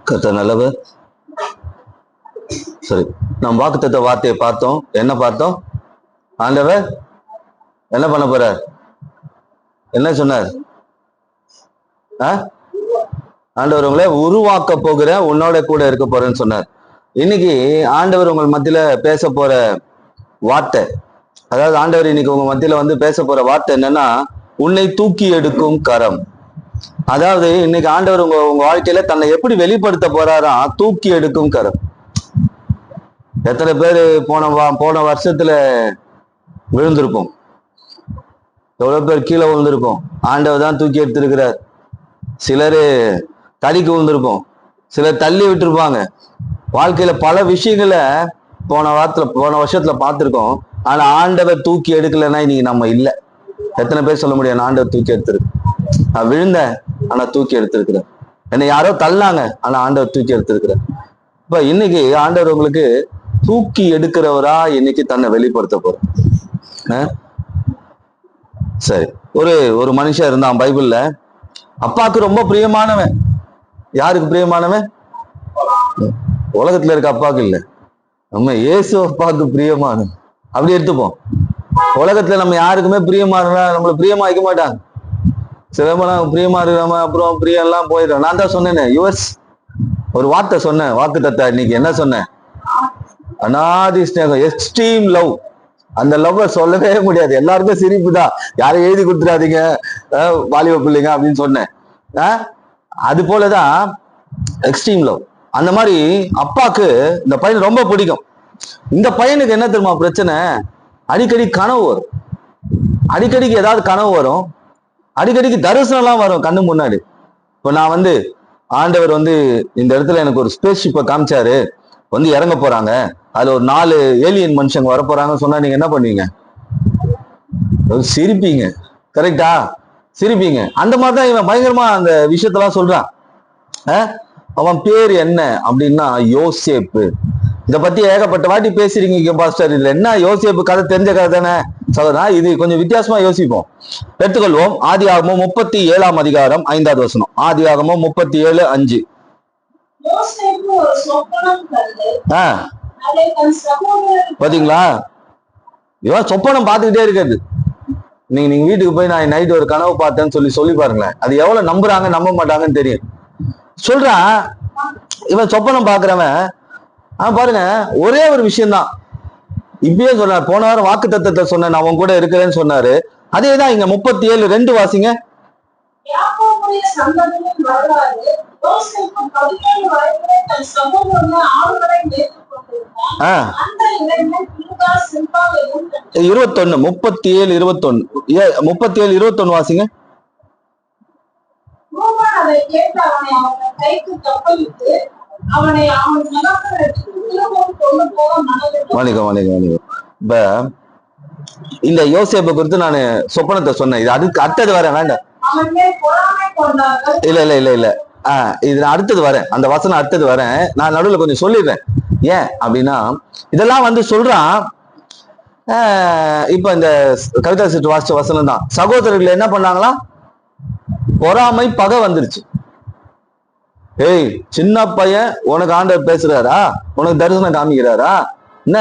கர்த்தர் நல்லவர். சரி, நாம் வாக்குத்தத்த வார்த்தையை பார்த்தோம். என்ன பார்த்தோம்? ஆண்டவர் என்ன பண்ண போறார்? என்ன சொன்னார்? ஆண்டவர் உங்களை உருவாக்க போகிற, உன்னோட கூட இருக்க போறேன்னு சொன்னார். இன்னைக்கு ஆண்டவர் உங்கள் மத்தியில பேச போற வார்த்தை, அதாவது ஆண்டவர் இன்னைக்கு உங்க மத்தியில வந்து பேச போற வார்த்தை என்னன்னா, உன்னை தூக்கி எடுக்கும் கரம். அதாவது இன்னைக்கு ஆண்டவர் உங்க வாழ்க்கையில தன்னை எப்படி வெளிப்படுத்த போறாரா? தூக்கி எடுக்கும் கரம். எத்தனை பேர் போன வருஷத்துல விழுந்திருப்போம்? எவ்வளவு பேர் கீழே விழுந்திருப்போம்? ஆண்டவர் தான் தூக்கி எடுத்திருக்கிறார். சிலரு தடிக்கு விழுந்திருப்போம், சிலர் தள்ளி விட்டுருப்பாங்க. வாழ்க்கையில பல விஷயங்களை போன வருஷத்துல பார்த்திருக்கோம். ஆனா ஆண்டவர் தூக்கி எடுக்கலைன்னா இன்னைக்கு நம்ம இல்லை. எத்தனை பேர் சொல்ல முடியும் ஆண்டவர் தூக்கி எடுத்திருக்கு? நான் விழுந்தேன், ஆனா தூக்கி எடுத்திருக்கிறேன். என்னை யாரோ தள்ளாங்க, ஆனா ஆண்டவர் தூக்கி எடுத்திருக்கிறேன். இப்ப இன்னைக்கு ஆண்டவர் உங்களுக்கு தூக்கி எடுக்கிறவரா இன்னைக்கு தன்னை வெளிப்படுத்த போற. சரி, ஒரு மனுஷன் இருந்தான் பைபிள்ல. அப்பாவுக்கு ரொம்ப பிரியமானவன். யாருக்கு பிரியமானவன்? உலகத்துல இருக்க அப்பாவுக்கு இல்ல, நம்ம இயேசு அப்பாவுக்கு பிரியமானவன். அப்படி எடுத்துப்போம். உலகத்துல நம்ம யாருக்குமே பிரியமானா நம்மள பிரியமா வைக்க மாட்டாங்க. சிலம்பரம் பிரியமா இருக்கிறாம அப்புறம் பிரியம் எல்லாம் போயிடும். நான் தான் சொன்னேன்னு யுவர்ஸ் ஒரு வார்த்தை சொன்னேன், வாக்கு தத்த இன்னைக்கு என்ன சொன்னேன்? அனாதி ஸ்நேகம், எக்ஸ்ட்ரீம் லவ். அந்த லவ் சொல்லவே முடியாது. எல்லாருக்கும் சிரிப்பு தான். யாரும் எழுதி கொடுத்துடாதீங்க வாலிப பிள்ளைங்க அப்படின்னு சொன்னேன். அது போலதான் எக்ஸ்ட்ரீம் லவ். அந்த மாதிரி அப்பாக்கு இந்த பையன் ரொம்ப பிடிக்கும். இந்த பையனுக்கு என்ன தெரியுமா பிரச்சனை? அடிக்கடி கனவு வரும். அடிக்கடிக்கு ஏதாவது கனவு வரும், அடிக்கடிக்கு தரிசனம் எல்லாம் வரும் கண்ணு முன்னாடி. இப்ப நான் வந்து ஆண்டவர் வந்து இந்த இடத்துல எனக்கு ஒரு ஸ்பேஸ் ஷிப்பை காமிச்சாரு, வந்து இறங்க போறாங்க, அதுல ஒரு 4 ஏலியன் மனுஷங்க வர போறாங்கன்னு சொன்னா நீங்க என்ன பண்ணுவீங்க? சிரிப்பீங்க. கரெக்டா? சிரிப்பீங்க. அந்த மாதிரிதான் இவன் பயங்கரமா அந்த விஷயத்தெல்லாம் சொல்றான். அவன் பேர் என்ன அப்படின்னா யோசேப்பு. இதை பத்தி ஏகப்பட்ட வாட்டி பேசுறீங்க பாஸ்டர். இதுல என்ன யோசேப்பு கதை தெரிஞ்ச கதை தானே சகோதரா. இது கொஞ்சம் வித்தியாசமா யோசிப்போம். எடுத்துக்கொள்வோம். ஆதியாகமம் 37ஆம் அதிகாரம் 5வது வசனம். ஆதியாகமம் 37:5. பாத்தீங்களா? இவன் சொப்பனம் பார்த்துக்கிட்டே இருக்காது. நீங்க வீட்டுக்கு போய் நான் நைட் ஒரு கனவு பார்த்தேன்னு சொல்லி பாருங்களேன். அது எவ்வளவு நம்புறாங்க நம்ப மாட்டாங்கன்னு தெரியும். சொல்றான் இவன் சொப்பனம் பாக்குறவன். பாருங்க, ஒரே ஒரு விஷயம்தான் இப்பயே சொன்னார். போன வாரம் வாக்கு தத்தத்தை சொன்ன அவன் கூட இருக்கிறேன்னு சொன்னாரு. அதேதான் இங்க 37:2 வாசிங்க. இருபத்தொன்னு 37:21 வாசிங்க. இப்ப இந்த யோசேப்பை குறித்து நான் சொப்பனத்தை சொன்னேன். இது அதுக்கு அடுத்தது வரேன். வேண்டாம், இல்ல இது அடுத்தது வரேன். அந்த வசனம் அடுத்தது வரேன். நான் நடுவில் கொஞ்சம் சொல்லிடுறேன். ஏன் அப்படின்னா இதெல்லாம் வந்து சொல்றான். இப்ப இந்த கவிதா சிட்டு வாசிச்ச வசனம் தான். சகோதரர்கள் என்ன பண்ணாங்களா? பொறாமை, பகை வந்துருச்சு. ஏய் சின்ன பையன், உனக்கு ஆண்டவர் பேசுறாரா? உனக்கு தரிசனம் காமிக்கிறாரா? என்ன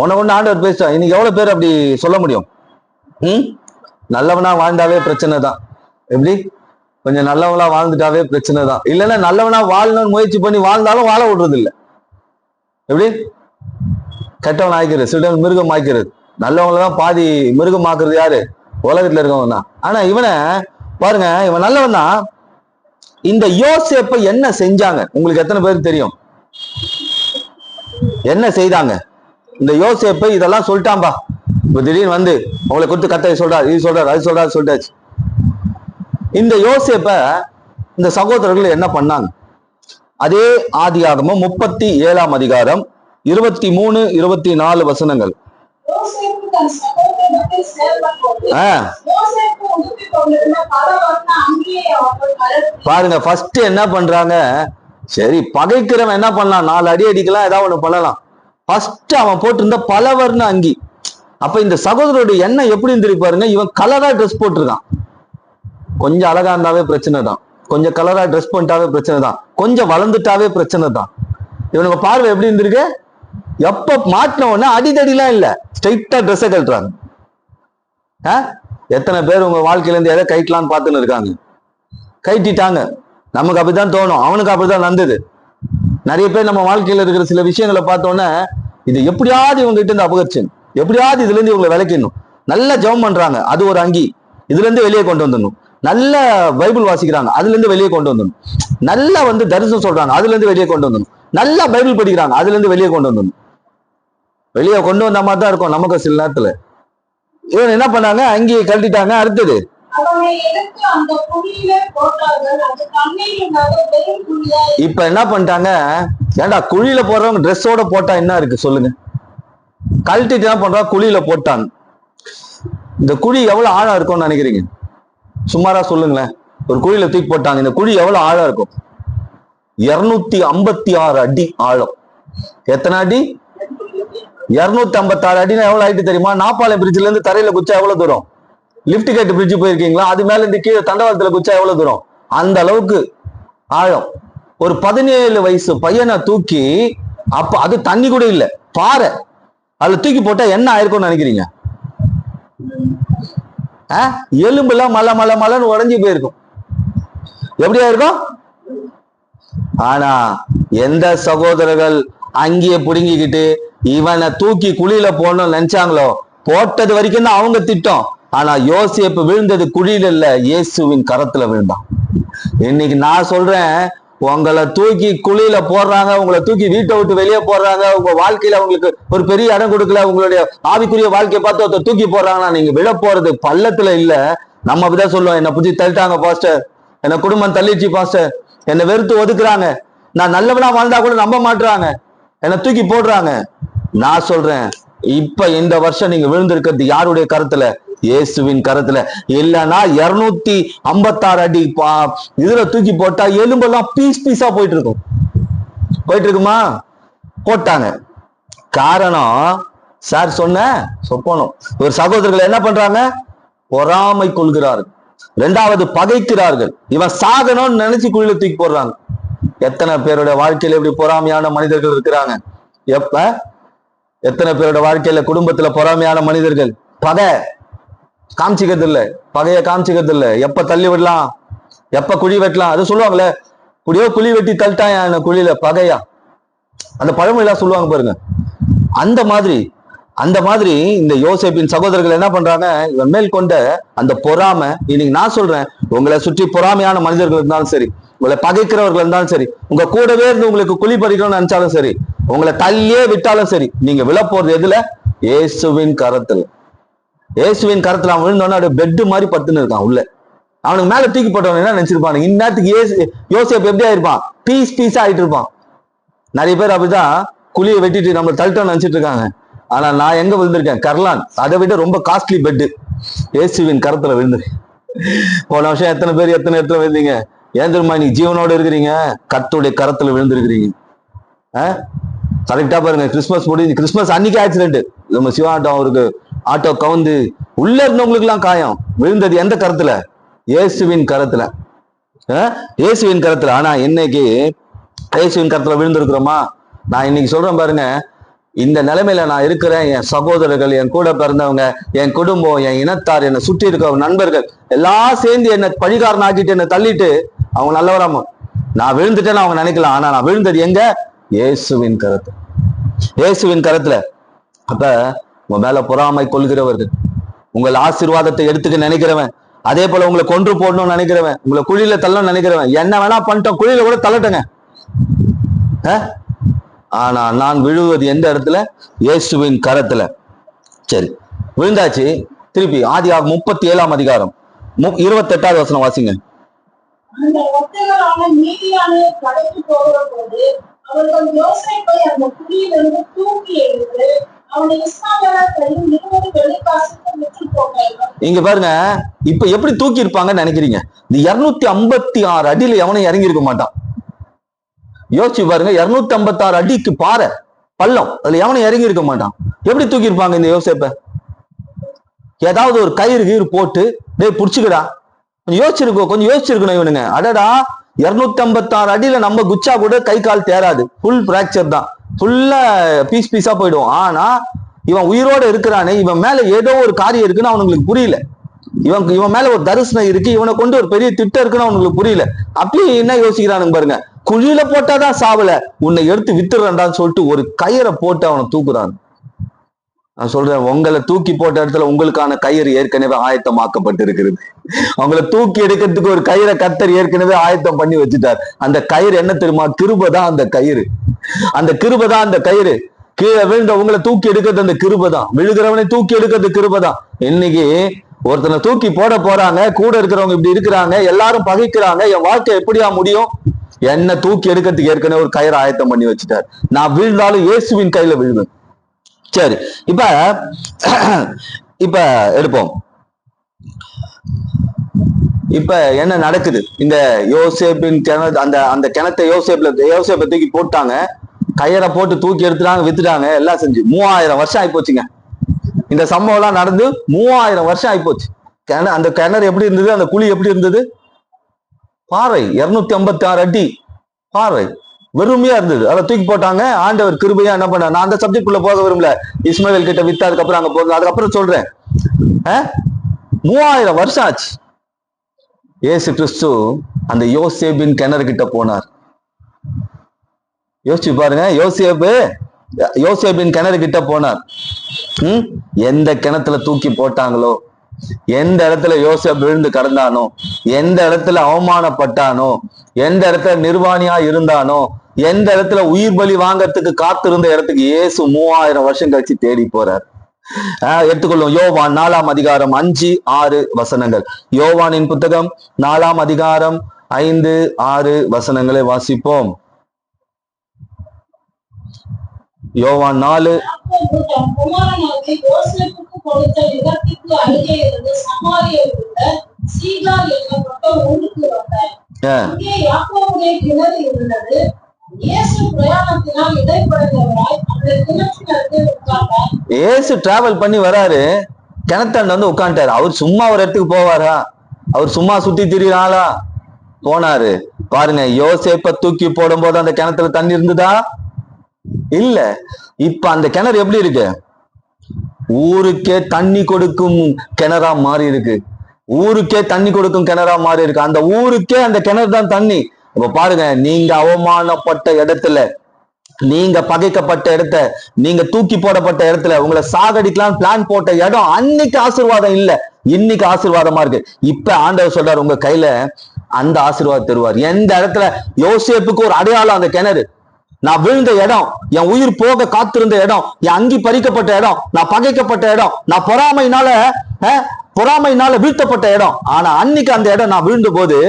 உனக்கு ஒண்ணு ஆண்டவர் பேசுறா? இன்னைக்கு எவ்வளவு பேர் அப்படி சொல்ல முடியும்? நல்லவனா வாழ்ந்தாவே பிரச்சனை தான். எப்படி? கொஞ்சம் நல்லவனா வாழ்ந்துட்டாவே பிரச்சனை தான். இல்லைன்னா நல்லவனா வாழணும்னு முயற்சி பண்ணி வாழ்ந்தாலும் வாழ விடுறது இல்லை. எப்படி? கெட்டவன் ஆய்க்கிறது, சில மிருகம் ஆய்க்கிறது. நல்லவங்களதான் பாதி மிருகம் ஆக்குறது யாரு? உலகத்துல இருக்கவங்க தான். ஆனா இவனை பாருங்க, இவன் நல்லவன் தான். இந்த யோசேப்பை என்ன செஞ்சாங்க உங்களுக்கு எத்தனை பேருக்கு தெரியும்? என்ன செய்தாங்க? இந்த யோசேப்பை இதெல்லாம் சொல்லிட்டான்பா. இப்ப திடீர்னு வந்து உங்களை கொடுத்து கத்தை சொல்றாரு, இது சொல்றாரு, அது சொல்றாரு, சொல்லிட்டாச்சு. இந்த யோசேப்பை இந்த சகோதரர்கள் என்ன பண்ணாங்க? அதே ஆதியாகமம் 37ஆம் அதிகாரம் 23, 24 வசனங்கள். பாருங்க, ஃபர்ஸ்ட் என்ன பண்றாங்க? சரி, பகைக்கிறவன் என்ன பண்ணலாம்? 4 அடி அடிக்கலாம், ஏதாவது ஒண்ணு பண்ணலாம். ஃபர்ஸ்ட் அவன் போட்டிருந்த பலவர்ண அங்கி. அப்ப இந்த சகோதரருடைய எண்ணம் எப்படி இருந்திருக்கு பாருங்க. இவன் கலரா ட்ரெஸ் போட்டிருக்கான். கொஞ்சம் அழகா இருந்தாவே பிரச்சனை தான். கொஞ்சம் கலரா ட்ரெஸ் பண்ணிட்டாவே பிரச்சனை தான். கொஞ்சம் வளர்ந்துட்டாவே பிரச்சனை தான். இவனுக்கு பார்வை எப்படி இருந்திருக்கு? எப்ப மாட்டின உடனே அடிதடிலாம் இல்ல, ஸ்ட்ரைட்டா ட்ரெஸ்ஸை கழட்டுறாங்க. எத்தனை பேர் உங்க வாழ்க்கையில இருந்து எதை கைட்டலான்னு பார்த்துன்னு இருக்காங்க, கைட்டிட்டாங்க. நமக்கு அப்படிதான் தோணும், அவனுக்கு அப்படிதான் நடந்தது. நிறைய பேர் நம்ம வாழ்க்கையில இருக்கிற சில விஷயங்களை பார்த்தோன்னே இது எப்படியாவது இவங்க கிட்ட இருந்து அபகரிச்சு, எப்படியாவது இதுல இருந்து இவங்களை விளக்கிடணும். நல்லா ஜெபம் பண்றாங்க, அது ஒரு அங்கி, இதுல இருந்து வெளியே கொண்டு வந்துடணும். நல்ல பைபிள் வாசிக்கிறாங்க, அதுல இருந்து வெளியே கொண்டு வந்துடணும். நல்லா தரிசனம் சொல்றாங்க, அதுல இருந்து வெளியே கொண்டு வந்துடணும். நல்லா பைபிள் படிக்கிறாங்க, அதுல இருந்து வெளியே கொண்டு வந்துடணும். வெளியே கொண்டு வந்த மாதிரி தான் இருக்கும் நமக்கு சில நேரத்துல. இவன் என்ன பண்ணாங்க, அங்கேயே கழட்டிட்டாங்க. அடுத்தது இப்ப என்ன பண்ணிட்டாங்க, ஏண்டா குழியில போடுறவங்க ட்ரெஸ்ஸோட போட்டா என்ன இருக்கு சொல்லுங்க? கழட்டிட்டு என்ன பண்றா, குழியில போட்டாங்க. இந்த குழி எவ்வளவு ஆழம் இருக்கும்னு நினைக்கிறீங்க? சுமாரா சொல்லுங்களேன். ஒரு குழியில தூக்கி போட்டாங்க, இந்த குழி எவ்வளவு ஆழம் இருக்கும்? 256 அடி ஆழம். எத்தனை அடி? 256 அடினா எவ்வளவு ஆயிட்டு தெரியுமா? நாப்பாளையம் பிரிட்ஜ்ல இருந்து தரையில குச்சா எவ்வளவு தூரம்? லிப்ட் கேட் பிரிட்ஜ் போயிருக்கீங்களா? அது மேல இருந்து கீழே தண்டவாளத்துல குச்சா எவ்வளவு தூரம்? அந்த அளவுக்கு ஆழம். ஒரு 17 வயசு பையனை தூக்கி, அப்ப அது தண்ணி கூட இல்ல, பாறை, அதுல தூக்கி போட்டா என்ன ஆயிருக்கும்னு நினைக்கிறீங்க? எலும்புலாம் மலை மலை மலைன்னு உடஞ்சி போயிருக்கும். எப்படியா இருக்கும்? ஆனா எந்த சகோதரர்கள் அங்கேயே புடுங்கிக்கிட்டு இவனை தூக்கி குழியில போடணும்னு நினைச்சாங்களோ, போட்டது வரைக்கும் தான் அவங்க திட்டம். ஆனா யோசேப்பு விழுந்தது குழியில இல்ல, இயேசுவின் கரத்துல விழுந்தான். இன்னைக்கு நான் சொல்றேன், உங்களை தூக்கி குழியில போடுறாங்க, உங்களை தூக்கி வீட்டை விட்டு வெளியே போடுறாங்க, உங்க வாழ்க்கையில உங்களுக்கு ஒரு பெரிய இடம் கொடுக்கல, உங்களுடைய ஆவிக்குரிய வாழ்க்கையை பார்த்து ஒருத்தர் தூக்கி போடுறாங்கன்னா நீங்க விழ போறது பள்ளத்துல இல்ல. நம்ம அப்படிதான் சொல்லுவோம், என்னை புத்தி தள்ளிட்டாங்க பாஸ்டர், என்ன குடும்பம் தள்ளிடுச்சு பாஸ்டர், என்னை வெறுத்து ஒதுக்குறாங்க, நான் நல்லவனா வாழ்ந்தா கூட நம்ப மாட்டுறாங்க, என்னை தூக்கி போடுறாங்க. நான் சொல்றேன், இப்ப இந்த வருஷம் நீங்க விழுந்திருக்கிறது யாருடைய கருத்துல? இயேசுவின் கருத்துல. இல்லைன்னா 256 அடி இதுல தூக்கி போட்டா எலும்பெல்லாம் பீஸ் பீஸா போயிட்டு இருக்கும். போயிட்டு இருக்குமா? போட்டாங்க. காரணம் சார் சொன்ன சொப்பனம். ஒரு சகோதரர்கள் என்ன பண்றாங்க? பொறாமை கொள்கிறார்கள். இரண்டாவது பகைக்கிறார்கள். இவன் சாகணும்னு நினைச்சு குழியில தூக்கி போடுறாங்க. எத்தனை பேரோட வாழ்க்கையில இப்படி பொறாமையான மனிதர்கள் இருக்கிறாங்க? எத்தனை பேரோட வாழ்க்கையில குடும்பத்துல பொறாமையான மனிதர்கள்? பகை காமிச்சிக்கிறது இல்ல, பகைய காமிச்சிக்கிறது இல்ல. எப்ப தள்ளி விடலாம், எப்ப குழி வெட்டலாம், அது சொல்லுவாங்களே, குழி வெட்டி தள்ளிட்டான் குழியில, பகையா, அந்த பழமொழியெல்லாம் சொல்லுவாங்க பாருங்க. அந்த மாதிரி இந்த யோசேப்பின் சகோதரர்கள் என்ன பண்றாங்க, இவன் மேல் கொண்ட அந்த பொறாமை. இன்னைக்கு நான் சொல்றேன், உங்களை சுற்றி பொறாமையான மனிதர்கள் இருந்தாலும் சரி, உங்களை பகைக்கிறவர்கள் இருந்தாலும் சரி, உங்க கூடவே இருந்து உங்களுக்கு குழி பறிக்கணும்னு நினைச்சாலும் சரி, உங்களை தள்ளியே விட்டாலும் சரி, நீங்க விழ போறது எதுல? இயேசுவின் கரத்துல. இயேசுவின் கரத்துல அவன் விழுந்தோன்னா அப்படியே பெட் மாதிரி படுத்துன்னு இருக்கான் உள்ள. அவனுக்கு மேல தூக்கி போட்டவன் என்ன நினைச்சிருப்பான், இந்நேரத்துக்கு யோசேப்பு எப்படி ஆயிருப்பான்? பீஸ் பீஸா ஆயிட்டு இருப்பான். நிறைய பேர் அப்படிதான் குழியை வெட்டிட்டு நம்ம தள்ளிட்டோம்னு நினைச்சிட்டு இருக்காங்க. ஆனா நான் எங்க விழுந்திருக்கேன்? கர்லான், அதை விட ரொம்ப காஸ்ட்லி பெட்டு, இயேசுவின் கரத்துல விழுந்திருக்கேன். போன வருஷம் எத்தனை பேர் எத்தனை இடத்துல விழுந்தீங்க? ஏன் தெரியுமா நீ ஜீவனோட இருக்கிறீங்க? கர்த்தருடைய கரத்துல விழுந்திருக்கிறீங்க. கரெக்டா பாருங்க, கிறிஸ்துமஸ் முடிஞ்சு, கிறிஸ்துமஸ் அன்னைக்கு ஆக்சிடென்ட், நம்ம சிவா அவருக்கு ஆட்டோ கவுந்து உள்ள இருந்தவங்களுக்கு எல்லாம் காயம். விழுந்தது எந்த கரத்துல? இயேசுவின் கரத்துல. இயேசுவின் கரத்துல. ஆனா இன்னைக்கு இயேசுவின் கரத்துல விழுந்திருக்கிறோமா? நான் இன்னைக்கு சொல்றேன் பாருங்க, இந்த நிலைமையில நான் இருக்கிறேன். என் சகோதரர்கள், என் கூட பிறந்தவங்க, என் குடும்பம், என் இனத்தார், என்னை சுற்றி இருக்க நண்பர்கள் எல்லாம் சேர்ந்து என்னை பழிகாரன் ஆக்கிட்டு என்னை தள்ளிட்டு அவங்க நல்லவராம நான் விழுந்துட்டேன்னு அவங்க நினைக்கலாம். ஆனா நான் விழுந்தது எங்க? இயேசுவின் கரத்துல. இயேசுவின் கரத்துல. அப்ப உங்க மேல பொறாமை கொள்கிறவர்கள், உங்கள் ஆசீர்வாதத்தை எடுத்துக்க நினைக்கிறவன், அதே போல உங்களை கொன்று போடணும்னு நினைக்கிறவன், உங்களை குழியில தள்ளணும்னு நினைக்கிறவன், என்ன வேணா பண்ணிட்டோம், குழியில கூட தள்ளட்டுங்க. ஆனா நான் விழுவது எந்த இடத்துல? இயேசுவின் கரத்துல. சரி, விழுந்தாச்சு. திருப்பி ஆதியாகமம் 37ஆம் அதிகாரம் 28வது வசனம் வாசிங்க. அவர்கள் யோசேப்பை அந்த குழியிலிருந்து தூக்கி எடுத்து அவனை இஸ்மாவேலர்களையும் 20 வெள்ளிக்காசுக்கு விற்று போட்டார்கள். இங்க பாருங்க, இப்ப எப்படி தூக்கி இருப்பாங்கன்னு நினைக்கிறீங்க? இந்த 256 அடியில எவனும் இறங்கி இருக்க மாட்டான். யோசிச்சு பாருங்க, 256 அடிக்கு பாறை பள்ளம், அதுல எவனும் இறங்கி இருக்க மாட்டான். எப்படி தூக்கி இருப்பாங்க இந்த யோசேப்ப? ஏதாவது ஒரு கயிறு போட்டு டேய் புடிச்சுக்கடா, கொஞ்சம் யோசிச்சிருக்கணும் இவனுங்க. அடடா, 256 அடியில நம்ம குச்சா கூட கை கால் தேராது, ஃபுல் பிராக்சர் தான், ஃபுல்லா பீஸ் பீஸா போயிடும். ஆனா இவன் உயிரோட இருக்கிறானே, இவன் மேல ஏதோ ஒரு காரியம் இருக்குன்னு அவனுங்களுக்கு புரியல. இவன் மேல ஒரு தரிசனம் இருக்கு, இவனை கொண்டு ஒரு பெரிய திட்டம் இருக்குன்னு அவனுங்களுக்கு புரியல. அப்படி என்ன யோசிக்கிறானுங்க பாருங்க, குழியில போட்டாதான் சாவல, உன்னை எடுத்து வித்துறேன்டான்னு சொல்லிட்டு ஒரு கயிறை போட்டு அவனை தூக்குறான். நான் சொல்றேன், உங்களை தூக்கி போட்ட இடத்துல உங்களுக்கான கயிறு ஏற்கனவே ஆயத்தமாக்கப்பட்டு இருக்கிறது. அவங்களை தூக்கி எடுக்கிறதுக்கு ஒரு கயிறை கர்த்தர் ஏற்கனவே ஆயத்தம் பண்ணி வச்சுட்டார். அந்த கயிறு என்ன தெரியுமா? கிருபைதான் அந்த கயிறு. அந்த கிருபைதான் அந்த கயிறு. கீழே விழுந்த உங்களை தூக்கி எடுக்கிறது அந்த கிருபைதான். விழுகிறவனை தூக்கி எடுக்கிறது கிருபைதான். இன்னைக்கு ஒருத்தனை தூக்கி போட போறாங்க, கூட இருக்கிறவங்க இப்படி இருக்கிறாங்க, எல்லாரும் பகைக்கிறாங்க, என் வாழ்க்கை எப்படியா முடியும்? என்ன தூக்கி எடுக்கிறதுக்கு ஏற்கனவே ஒரு கயிறு ஆயத்தம் பண்ணி வச்சுட்டார். நான் வீழ்ந்தாலும் இயேசுவின் கையில விழுவேன். சரி, இப்ப எடுப்போம். இப்ப என்ன நடக்குது? இந்த யோசேப்பின் கிணறு, அந்த கிணத்தை யோசேப்பை தூக்கி போட்டாங்க, கயிறை போட்டு தூக்கி எடுத்துட்டாங்க, வித்துட்டாங்க, எல்லாம் செஞ்சு 3000 வருஷம் ஆயிப்போச்சுங்க. இந்த சம்பவம் எல்லாம் நடந்து 3000 வருஷம் ஆயிப்போச்சு. அந்த கிணறு எப்படி இருந்தது? அந்த குழி எப்படி இருந்தது? பாறை, 256 அடி பாறை, வெறுமையா இருந்தது. அதை தூக்கி போட்டாங்க. ஆண்டவர் கிருபையா என்ன பண்ண, நான் அந்த சப்ஜெக்ட் குள்ள போக விரும்பல, இஸ்மாயில் கிட்ட வித்து அதுக்கப்புறம் அங்க போக, அதுக்கப்புறம் சொல்றேன். 3000 வருஷம் ஆச்சு. இயேசு கிறிஸ்து அந்த யோசேப்பின் கிணறு கிட்ட போனார். யோசிச்சு பாருங்க, யோசேப்பின் கிணறு கிட்ட போனார். எந்த கிணத்துல தூக்கி போட்டாங்களோ, எந்த இடத்துல யோசேப் விழுந்து கடந்தானோ, எந்த இடத்துல அவமானப்பட்டானோ, எந்த இடத்துல நிர்வாணியா இருந்தானோ, எந்த இடத்துல உயிர் பலி வாங்கறதுக்கு காத்திருந்த இடத்துக்கு இயேசு 3000 வருஷம் கழிச்சு தேடி போறார். எடுத்துக்கொள்ளும் யோவான் 4ஆம் அதிகாரம் 5-6 வசனங்கள். யோவானின் புத்தகம் 4ஆம் அதிகாரம் 5-6 வசனங்களை வாசிப்போம். யோவான் 4. இயேசு டிராவல் பண்ணி வராரு, கிணத்தாண்ட வந்து உட்காந்துட்டாரு. அவர் சும்மா ஒரு இடத்துக்கு போவாரா? அவர் சும்மா சுத்தி திரியாளா? போனாரு. பாருங்க, யோசேப்பை தூக்கி போடும் போது அந்த கிணத்துல தண்ணி இருந்ததா? இல்ல. இப்ப அந்த கிணறு எப்படி இருக்கு? ஊருக்கே தண்ணி கொடுக்கும் கிணறா மாறி இருக்கு. ஊருக்கே தண்ணி கொடுக்கும் கிணறா மாறி இருக்கு. அந்த ஊருக்கே அந்த கிணறு தான் தண்ணி. இப்ப பாருங்க, நீங்க அவமானப்பட்ட இடத்துல, நீங்க பகைக்கப்பட்ட இடத்த, நீங்க தூக்கி போடப்பட்ட இடத்துல, உங்களை சாகடிக்கலாம் பிளான் போட்ட இடம் அன்னைக்கு ஆசீர்வாதம் இல்ல, இன்னைக்கு ஆசீர்வாதமா இருக்கு. இப்ப ஆண்டவர் சொல்றாரு, உங்க கையில அந்த ஆசீர்வாதம் தருவார். எந்த இடத்துல யோசேப்புக்கு ஒரு அடையாளம் அந்த கிணறு. நான் விழுந்த இடம், என் உயிர் போக காத்திருந்த இடம், என் அங்கி பறிக்கப்பட்ட இடம், நான் பகைக்கப்பட்ட இடம், நான் பொறாமையினால வீழ்த்தப்பட்ட இடம். ஆனா அன்னைக்கு அந்த இடம் நான் விழுந்த போது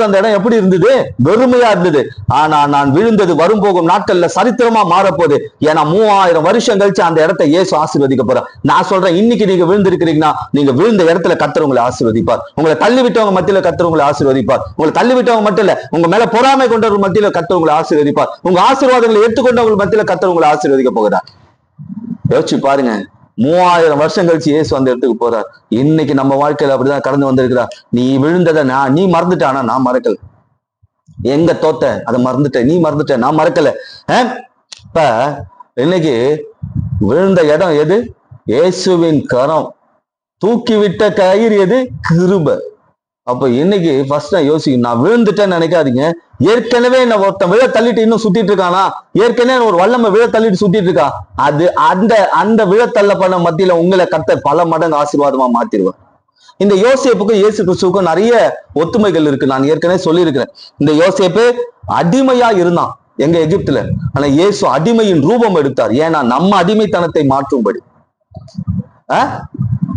அந்த இடம் எப்படி இருந்தது? வெறுமையா இருந்தது. ஆனா நான் விழுந்தது வரும்போகும் நாட்கள்ல சரித்திரமா மாறப்போகுது. ஏன்னா 3000 வருஷம் கழிச்சு அந்த இடத்தை இயேசு ஆசீர்வதிக்க போறார். நான் சொல்றேன், இன்னைக்கு நீங்க விழுந்திருக்கிறீங்கன்னா, நீங்க விழுந்த இடத்துல கர்த்தர் உங்களை ஆசீர்வதிப்பார். உங்களை தள்ளி விட்டவங்க மத்தியில கர்த்தர் உங்களை ஆசீர்வதிப்பார். உங்களை தள்ளி விட்டவங்க மட்டும் இல்ல, உங்க மேல பொறாமை கொண்டவங்க மத்தியில கர்த்தர் உங்களை ஆசீர்வதிப்பார். உங்க ஆசீர்வாதங்களை எடுத்துக்கொண்டவங்க மத்தியில கர்த்தர் உங்களை ஆசீர்வதிக்க போகிறார். யோசிச்சு பாருங்க, 3000 வருஷம் கழிச்சு இயேசு அந்த இடத்துக்கு போறார். இன்னைக்கு நம்ம வாழ்க்கையில அப்படிதான் கடந்து வந்திருக்கிறா. நீ விழுந்ததை நீ மறந்துட்ட, ஆனா நான் மறக்கல. எங்க தோத்த அதை மறந்துட்ட, நீ மறந்துட்ட, நான் மறக்கல. இப்ப இன்னைக்கு விழுந்த இடம் எது? இயேசுவின் கரம். தூக்கி விட்ட கயிறு எது? கிருபை. அப்ப இன்னைக்கு ஃபர்ஸ்ட் நான் யோசிக்கணும், நான் விழுந்துட்டேன்னு நினைக்காதீங்க. ஏற்கனவே என்ன ஒருத்தன் விழ தள்ளிட்டு இன்னும் சுத்திட்டு இருக்கானா? ஏற்கனவே ஒரு வல்லமை விழ தள்ளிட்டு சுத்திட்டு இருக்கா? அது அந்த விழ தள்ள பண்ண மத்தியில உங்களை கர்த்தர் பல மடங்கு ஆசீர்வாதமா மாத்திருவார். இந்த யோசேப்புக்கும் இயேசு கிறிஸ்துவுக்கும் நிறைய ஒத்துமைகள் இருக்கு. நான் ஏற்கனவே சொல்லியிருக்கிறேன். இந்த யோசேப்பு அடிமையா இருந்தான் எங்க எகிப்துல. ஆனா இயேசு அடிமையின் ரூபம் எடுத்தார். ஏன்னா நம்ம அடிமைத்தனத்தை மாற்றும்படி.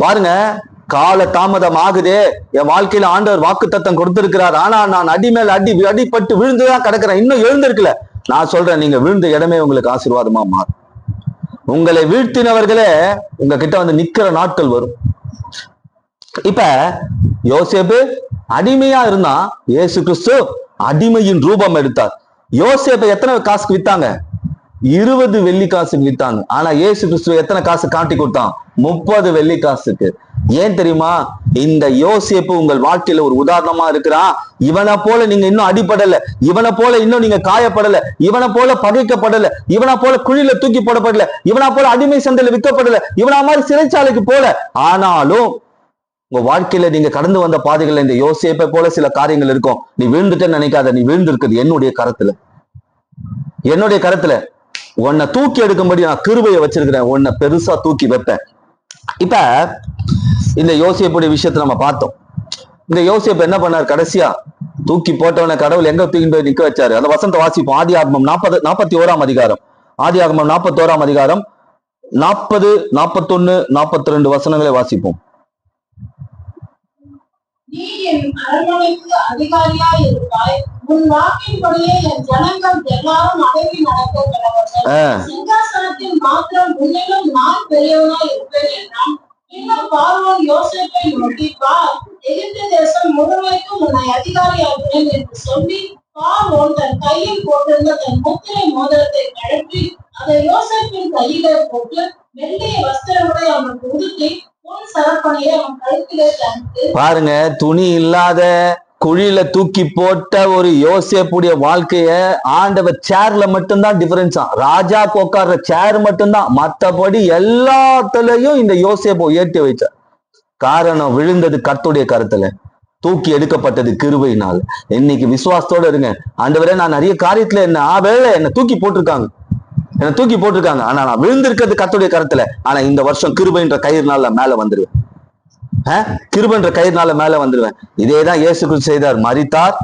பாருங்க, கால தாமதம் ஆகுதே, என் வாழ்க்கையில ஆண்டவர் வாக்குத்தத்தம் கொடுத்திருக்கிறார், ஆனா நான் அடிப்பட்டு விழுந்துதான் கிடக்கிறேன், இன்னும் எழுந்திருக்கல. நான் சொல்றேன், நீங்க விழுந்த இடமே உங்களுக்கு ஆசீர்வாதமா மாறும். உங்களை வீழ்த்தினவர்களே உங்ககிட்ட வந்து நிக்கிற நாட்கள் வரும். இப்ப யோசேப்பு அடிமையா இருந்தா, இயேசு கிறிஸ்து அடிமையின் ரூபம் எடுத்தார். யோசேப்பை எத்தனை காசுக்கு வித்தாங்க? 20 வெள்ளி காசுக்கு வித்தாங்க. ஆனா இயேசு கிறிஸ்துவ எத்தனை காசு காட்டி கொடுத்தான்? 30 வெள்ளி காசுக்கு. ஏன் தெரியுமா? இந்த யோசேப்பு உங்கள் வாழ்க்கையில ஒரு உதாரணமா இருக்கிறான். இவனை போல நீங்க இன்னும் அடிபடல, இவனை போல இன்னும் நீங்க காயப்படல, இவனை போல பகைக்கப்படல, இவனை போல குழியில தூக்கி போடப்படல, இவனா போல அடிமை சந்தையில விற்கப்படல, இவனா மாதிரி சிறைச்சாலைக்கு போல. ஆனாலும் உங்க வாழ்க்கையில நீங்க கடந்து வந்த பாதைகள்ல இந்த யோசேப்பை போல சில காரியங்கள் இருக்கும். நீ வீழ்ந்துட்டேன்னு நினைக்காத, நீ வீழ்ந்திருக்குது என்னுடைய கரத்துல. என்னுடைய கரத்துல உன்னை தூக்கி எடுக்கும்படி நான் கிருபையை வச்சிருக்கிறேன், உன்னை பெருசா தூக்கி வைப்பேன். இப்ப இந்த யோசேப்புடைய விஷயத்தை நம்ம பார்த்தோம். இந்த யோசேப்பு என்ன பண்ணார்? கடைசியா தூக்கி போட்டவனை கடவுள் எங்க தூக்கி போய் நிக்க வச்சாரு? அந்த வசனத்தை வாசிப்போம். ஆதியாகமம் 41 அதிகாரம். ஆதியாகமம் 41 அதிகாரம் 40, 41, 42 வசனங்களை வாசிப்போம். நீ என் அரண்மனைக்கு அதிகாரியாய் இருப்பாய். உன் வாக்கின்படியே என் ஜனங்கள் எல்லாரும் அடங்கி நடக்க கடவர்கள். சிங்காசனத்தில் மாத்திரம் உன்னிலும் நான் பெரியவனாய் இருப்பேன் என்றான். இன்னும் பார்வோன் யோசேப்பை நோக்கி, பார், எகிப்து தேசம் முழுமைக்கும் உன்னை அதிகாரியாகிறேன் என்று சொல்லி பார்வோன் தன் கையில் போட்டிருந்த தன் முத்திரை மோதிரத்தை கழற்றி அதை யோசேப்பின் கையிலே போட்டு வெள்ளிய வஸ்திரங்களை அவனுக்கு உடுத்தி பொன் சரப்பணியை அவன் கழுத்திலே தந்து. பாருங்க, துணி இல்லாத குழியில தூக்கி போட்ட ஒரு யோசேப்புடைய வாழ்க்கைய ஆண்டவர் சேர்ல மட்டும்தான் டிஃபரன்ஸா. ராஜா உட்கார்ற சேர் மட்டும்தான், மற்றபடி எல்லாத்துலயும் இந்த யோசேப்பை உயர்த்தி வச்சார். காரணம், விழுந்தது கர்த்தருடைய கருத்துல, தூக்கி எடுக்கப்பட்டது கிருபையினால். இன்னைக்கு விசுவாசத்தோட இருங்க. ஆண்டவரே, நான் நிறைய காரியத்துல என்ன தூக்கி போட்டிருக்காங்க, என்ன தூக்கி போட்டிருக்காங்க, ஆனா நான் விழுந்திருக்கிறது கர்த்தருடைய கருத்துல. ஆனா இந்த வருஷம் கிருபைன்ற கயிறுனால மேல வந்துருவேன், கிருபைன்ற கயிறுனால மேல வந்துருவேன். இதேதான் இயேசு கிறிஸ்து செய்தார். மரித்தார்,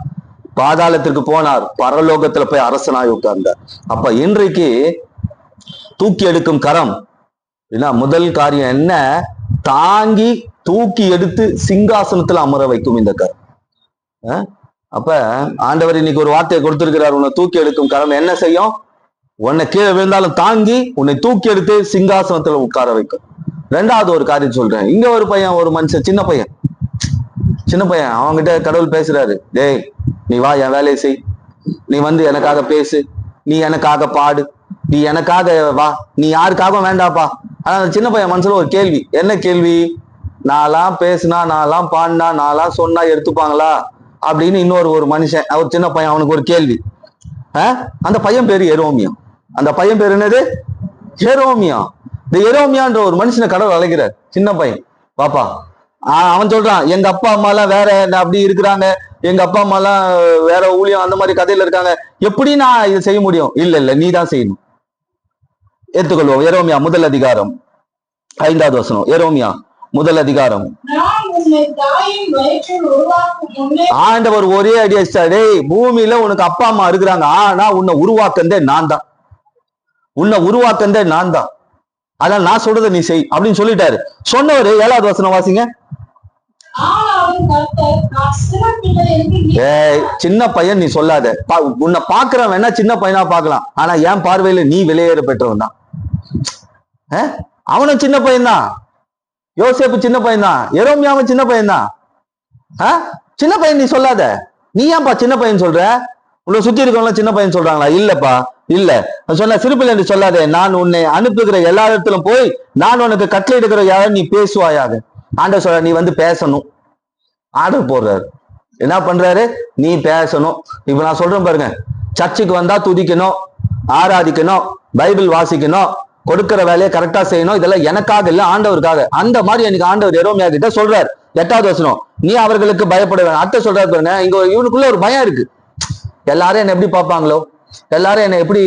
பாதாளத்திற்கு போனார், பரலோகத்துல போய் அரசனாய் உட்கார்ந்தார். அப்ப இன்றைக்கு தூக்கி எடுக்கும் கரம் முதல் காரியம் என்ன? தாங்கி தூக்கி எடுத்து சிங்காசனத்துல அமர வைக்கும் இந்த கரம். அப்ப ஆண்டவர் இன்னைக்கு ஒரு வார்த்தையை கொடுத்திருக்கிறார். உன்னை தூக்கி எடுக்கும் கரம் என்ன செய்யும்? உன்னை கீழே விழுந்தாலும் தாங்கி உன்னை தூக்கி எடுத்து சிங்காசனத்துல உட்கார வைக்கும். ரெண்டாவது ஒரு காரியம் சொல்றேன். இங்க ஒரு பையன், ஒரு மனுஷன், சின்ன பையன் அவன்கிட்ட கடவுள் பேசுறாரு. டேய், நீ வா, என் வேலையை செய், நீ வந்து எனக்காக பேசு, நீ எனக்காக பாடு, நீ எனக்காக வா, நீ யாருக்காகவும் வேண்டாப்பா. ஆனா அந்த சின்ன பையன் மனசுல ஒரு கேள்வி. என்ன கேள்வி? நான்லாம் பேசுனா, நான்லாம் பாடினா, நான்லாம் சொன்னா எடுத்துப்பாங்களா அப்படின்னு இன்னொரு மனுஷன், ஒரு சின்ன பையன், அவனுக்கு ஒரு கேள்வி. அந்த பையன் பேரு எரோமியா. அந்த பையன் பேரு என்னது? எரோமியா. இந்த எரோமியான்ற ஒரு மனுஷனை கடவுள் அழைக்கிறார். சின்ன பையன், பாப்பா. அவன் சொல்றான், எங்க அப்பா அம்மா எல்லாம் வேற அப்படி இருக்கிறாங்க, எங்க அப்பா அம்மா எல்லாம் வேற ஊழியம் அந்த மாதிரி கதையில இருக்காங்க, எப்படி நான் இதை செய்ய முடியும்? இல்ல, நீ தான் செய்யணும். ஏற்றுக்கொள்வோம். எரோமியா 1 அதிகாரம் 5வது வசனம். எரோமியா 1 அதிகாரம். ஆண்டவர் ஒரே அடி அடிச்சாடே, பூமியில உனக்கு அப்பா அம்மா இருக்கிறாங்க, ஆனா உன்னை உருவாக்குந்தே நான் தான், உன்னை உருவாக்குந்தே நான் தான், அதான் நான் சொல்றதை நீ செய் அப்படின்னு சொல்லிட்டாரு. சொன்னவரு 7வது வசனம் வாசிங்க. சின்ன பையன் நீ சொல்லாத, உன்னை பாக்குறவன் வேணா சின்ன பையனா பாக்கலாம், ஆனா என் பார்வையில நீ வெளியேற பெற்றவன் தான். அவனும் சின்ன பையன் தான், யோசேப்பு சின்ன பையன் தான், எரோமியாவும் சின்ன பையன் தான். சின்ன பையன் நீ சொல்லாத. நீ ஏன்பா சின்ன பையன் சொல்ற? உன்னை சுத்தி இருக்கவங்க சின்ன பையன் சொல்றாங்களா? இல்லப்பா, இல்ல. சொன்ன சிறுபிள்ளை என்று சொல்லாதே, நான் உன்னை அனுப்புகிற எல்லா இடத்திலும் போய் நான் உனக்கு கட்டளை எடுக்கிற யாரும் நீ பேசுவாயாக. ஆண்டவர் சொல்ற, நீ வந்து பேசணும். ஆர்டர் போடுறாரு. என்ன பண்றாரு? நீ பேசணும். இப்ப நான் சொல்றேன் பாருங்க, சர்ச்சுக்கு வந்தா துதிக்கணும், ஆராதிக்கணும், பைபிள் வாசிக்கணும், கொடுக்கிற வேலையை கரெக்டா செய்யணும். இதெல்லாம் எனக்காக இல்ல, ஆண்டவருக்காக. அந்த மாதிரி எனக்கு ஆண்டவர் எரோமியா கிட்ட சொல்றாரு. 8வது வசனம். நீ அவர்களுக்கு பயப்பட வேண்டாம். அடுத்த சொல்றாரு பாருங்க, இங்க இவனுக்குள்ள ஒரு பயம் இருக்கு. எல்லாரும் என்ன எப்படி பார்ப்பாங்களோ, எல்லாரும் என்ன எப்படி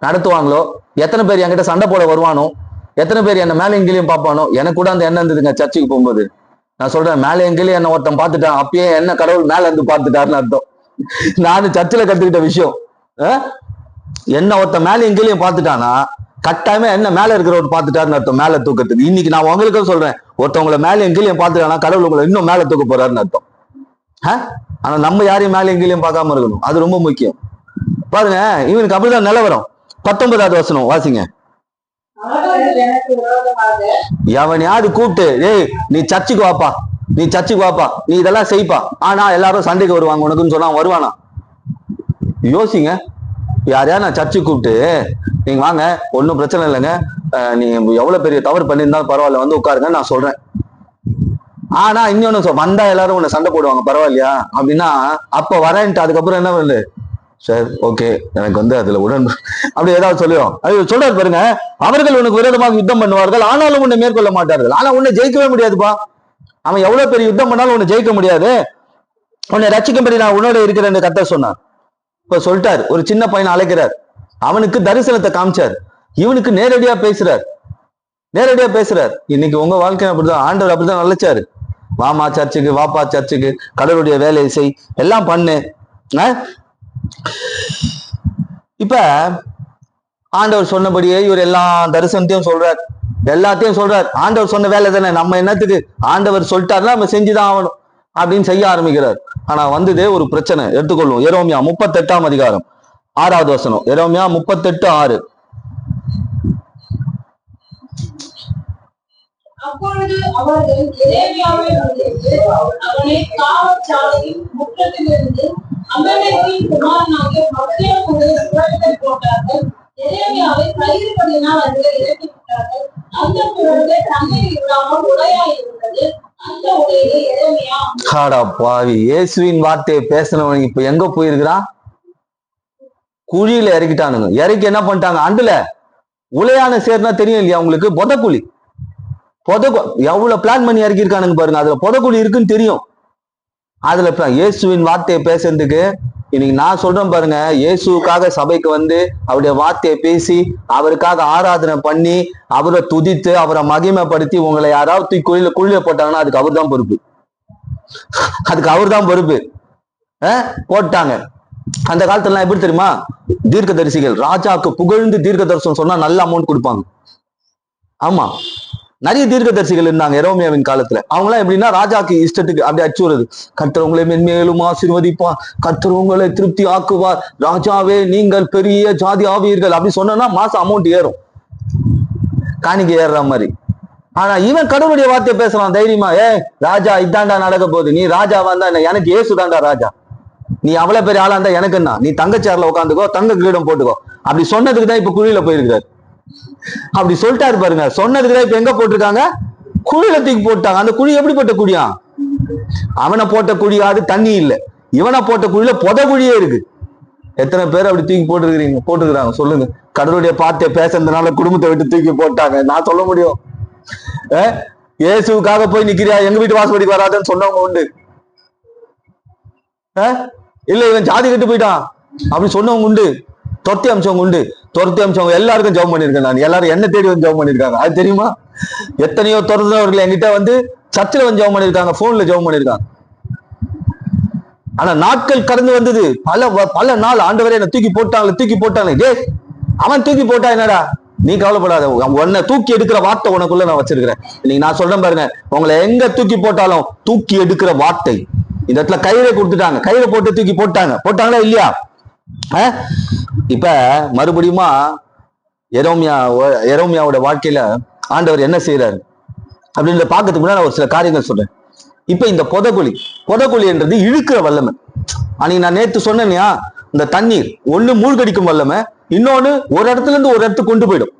நடத்துவாங்களோ, எத்தனை பேர் என்கிட்ட சண்டை போட வருவானோ, எத்தனை பேர் என்ன மேலே எங்கேயும் பார்ப்பானோ. எனக்கு கூட அந்த எண்ணம் இருந்ததுங்க சர்ச்சுக்கு போகும்போது. நான் சொல்றேன், மேலே எங்கேயும் என்ன ஒருத்தன் பார்த்துட்டான், அப்பயே என்ன கடவுள் மேல இருந்து பார்த்துட்டாருன்னு அர்த்தம். நானும் சர்ச்சில் கத்துக்கிட்ட விஷயம். என்ன ஒருத்தன் மேலே எங்கேயும் பார்த்துட்டானா கட்டாயமே என்ன மேல இருக்கிறவர் பார்த்துட்டாருன்னு அர்த்தம், மேல தூக்கத்துக்கு. இன்னைக்கு நான் உங்களுக்கும் சொல்றேன், ஒருத்தவங்களை மேலே எங்கேயும் பார்த்துட்டானா கடவுள் உங்களை இன்னும் மேல தூக்க போறாருன்னு அர்த்தம். ஆனா நம்ம யாரையும் மேலே எங்கேயும் பார்க்காம இருக்கணும், அது ரொம்ப முக்கியம். பாருங்க, இவனுக்கு அப்படிதான் நிலவரம். 19வது வசனம் வாசிங்க. எவனையாவது கூப்பிட்டு, ஏய் நீ சர்ச்சுக்கு வாப்பா, நீ சர்ச்சுக்கு வாப்பா, நீ இதெல்லாம் செய்ப்பா, ஆனா எல்லாரும் சண்டைக்கு வருவாங்க உனக்குன்னு சொன்னா வருவானா? யோசிங்க. யாரையா நான் சர்ச்சுக்கு கூப்பிட்டு, நீங்க வாங்க, ஒன்றும் பிரச்சனை இல்லைங்க, நீங்க எவ்வளவு பெரிய தவறு பண்ணியிருந்தாலும் பரவாயில்ல, வந்து உட்காருங்க, நான் சொல்றேன், ஆனா இன்னொன்னு வந்தா எல்லாரும் உன்னை சண்டை போடுவாங்க பரவாயில்லையா அப்படின்னா அப்ப வரேன்ட்டு அதுக்கப்புறம் என்ன பண்ணுது, சார் ஓகே எனக்கு வந்து அதுல உடன் அப்படி ஏதாவது சொல்லுவோம். அது சொல்றாரு பாருங்க, அவர்கள் உனக்கு விரோதமாக யுத்தம் பண்ணுவார்கள் ஆனாலும் உன்னை மேற்கொள்ள மாட்டார்கள். ஆனா உன்னை ஜெயிக்கவே முடியாதுப்பா. அவன் எவ்வளவு பெரிய யுத்தம் பண்ணாலும் உன்னை ஜெயிக்க முடியாது. உன்னை ரட்சிக்கும்படி நான் உன்னோட இருக்கிறேன்னு கர்த்தர் சொன்னார். இப்ப சொல்லிட்டார், ஒரு சின்ன பையனை அழைக்கிறார், அவனுக்கு தரிசனத்தை காமிச்சார், இவனுக்கு நேரடியா பேசுறார். இன்னைக்கு உங்க வாழ்க்கை அப்படிதான், ஆண்டவர் அப்படிதான் நினைச்சாரு. வாமா சர்ச்சுக்கு, வாப்பா சர்ச்சுக்கு, கடவுளுடைய வேலையை செய், எல்லாம் பண்ணு. இப்ப ஆண்டவர் சொன்னபடியே இவர் எல்லா தரிசனத்தையும் சொல்றார், எல்லாத்தையும் சொல்றார். ஆண்டவர் சொன்ன வேலை தானே, நம்ம என்னத்துக்கு, ஆண்டவர் சொல்லிட்டாருன்னா நம்ம செஞ்சுதான் ஆகணும் அப்படின்னு செய்ய ஆரம்பிக்கிறார். ஆனா வந்ததே ஒரு பிரச்சனை. எடுத்துக்கொள்ளும் எரேமியா 38ஆம் அதிகாரம் 6வது வசனம். எரேமியா 38:6. அப்பொழுது அவர்கள் எரேமியாவை வந்து அவனை காவற்சாலையின் முற்றத்திலிருந்து அமலேக்கின் குமாரனாகிய மக்தேலுடைய சுவரில் போட்டார்கள். எரேமியாவை கயிறுகளினால் அதில் இறக்கி விட்டார்கள். அந்த குரலை தண்ணீர் இல்லாமல் உடையாய் இருந்தது. அந்த உடையை எரேமியா பாவி, இயேசுவின் வார்த்தையை பேசினவன் இப்ப எங்க போயிருக்கிறான்? குழியில இறக்கிட்டானுங்க. இறக்கி என்ன பண்ணிட்டாங்க, அண்டுல உலையான சேர்னா தெரியும் இல்லையா உங்களுக்கு, பொதக்குழி. எவ்வளவு பிளான் பண்ணி இறக்கி இருக்கானுங்க பாருங்க. அதுல பொதக்குழி இருக்குன்னு தெரியும். அதுல இயேசுவின் வார்த்தையை பேசுறதுக்கு இன்னைக்கு நான் சொல்றேன் பாருங்க, இயேசுக்காக சபைக்கு வந்து அவருடைய வார்த்தையை பேசி அவருக்காக ஆராதனை பண்ணி அவரை துதித்து அவரை மகிமைப்படுத்தி உங்களை யாராவது குழியில போட்டாங்கன்னா அதுக்கு அவர் தான் பொறுப்பு. போட்டாங்க. அந்த காலத்துல எப்படி தெரியுமா, தீர்க்கதரிசிகள் ராஜாக்கு புகழ்ந்து தீர்க்க தரிசனம் சொன்னா நல்ல அமௌண்ட் கொடுப்பாங்க. ஆமா, நிறைய தீர்க்கதரிசிகள் இருந்தாங்க எரேமியாவின் காலத்துல. அவங்க எல்லாம் எப்படின்னா ராஜாக்கு இஷ்டத்துக்கு அப்படி அச்சுறது, கர்த்தர் உங்களை மென்மேலும் ஆசீர்வதிப்பார், கர்த்தர் உங்களை திருப்தி ஆக்குவார், ராஜாவே நீங்கள் பெரிய ஜாதி ஆவீர்கள் அப்படி சொன்னா மாசம் அமௌண்ட் ஏறும், காணிக்கை ஏறுற மாதிரி. ஆனா இவன் கடவுளுடைய வார்த்தையை பேசலாம் தைரியமா, ராஜா இதாண்டா நடக்க போகுது, நீ ராஜா வந்தா எனக்கு ஏசுதாண்டா ராஜா, நீ அவ்வளவு பெரிய ஆளா இருந்தா எனக்கு என்ன, நீ தங்கச்சேர்ல உட்காந்துக்கோ, தங்க கிரீடம் போட்டுக்கோ அப்படி சொன்னதுக்கு தான் இப்ப குழியில போயிருக்காரு. அப்படி சொல்லிட்டாரு பாருங்க. சொன்னதுக்குதான் இப்ப எங்க போட்டிருக்காங்க, குழியில தூக்கி போட்டாங்க. அந்த குழி எப்படிப்பட்ட குழியா, அவனை போட்ட குழியாவது தண்ணி இல்ல, இவனை போட்ட குழியில குழியே இருக்கு. எத்தனை பேர் அப்படி தூக்கி போட்டுருக்காங்க சொல்லுங்க. கடவுளுடைய பாட்டை பேசுறதுனால குடும்பத்தை விட்டு தூக்கி போட்டாங்க. நான் சொல்ல முடியும், இயேசுக்காக போய் நிக்கிறியா, எங்க வீட்டு வாசப்படிக்கு வராதுன்னு சொன்னவங்க உண்டு. இல்ல இவன் ஜாதி கட்டு போயிட்டான் அப்படி சொன்னவங்க உண்டு. துரத்தி அம்சவங்க உண்டு. துரத்தி அம்சவங்க எல்லாருக்கும் ஜெபம் பண்ணிருக்கேன் நான். எல்லாரும் என்ன தேடி வந்து ஜெபம் பண்ணிருக்காங்க, அது தெரியுமா? எத்தனையோ துரத்தினவர்கள் என்கிட்ட வந்து சர்ச்சில் வந்து ஜெபம் பண்ணிருக்காங்க, போன்ல ஜெபம் பண்ணிருக்காங்க. ஆனா நாட்கள் கடந்து வந்தது, பல நாள் ஆண்டவரே என்ன தூக்கி போட்டாங்க. அவன் தூக்கி போட்டா என்னடா, நீ கவலைப்படாத, உன்னை தூக்கி எடுக்கிற வார்த்தை உனக்குள்ள நான் வச்சிருக்கிறேன். இன்னைக்கு நான் சொல்றேன் பாருங்க, உங்களை எங்க தூக்கி போட்டாலும் தூக்கி எடுக்கிற வார்த்தை. இந்த இடத்துல கயிறை கொடுத்துட்டாங்க, கயிறை போட்டு தூக்கி போட்டாங்களா இல்லையா? இப்ப மறுபடியுமா எரேமியாவோட வாழ்க்கையில ஆண்டவர் என்ன செய்யறாரு அப்படின்னு பாக்கிறதுக்கு முன்னாடி நான் ஒரு சில காரியங்கள் சொல்றேன். இப்ப இந்த புதக்குழி என்றது இழுக்கிற வல்லமை. அன்னைக்கு நான் நேத்து சொன்னேன்யா, இந்த தண்ணீர் ஒண்ணு மூழ்கடிக்கும் வல்லமை, இன்னொன்னு ஒரு இடத்துல இருந்து ஒரு இடத்துக்கு கொண்டு போயிடும்.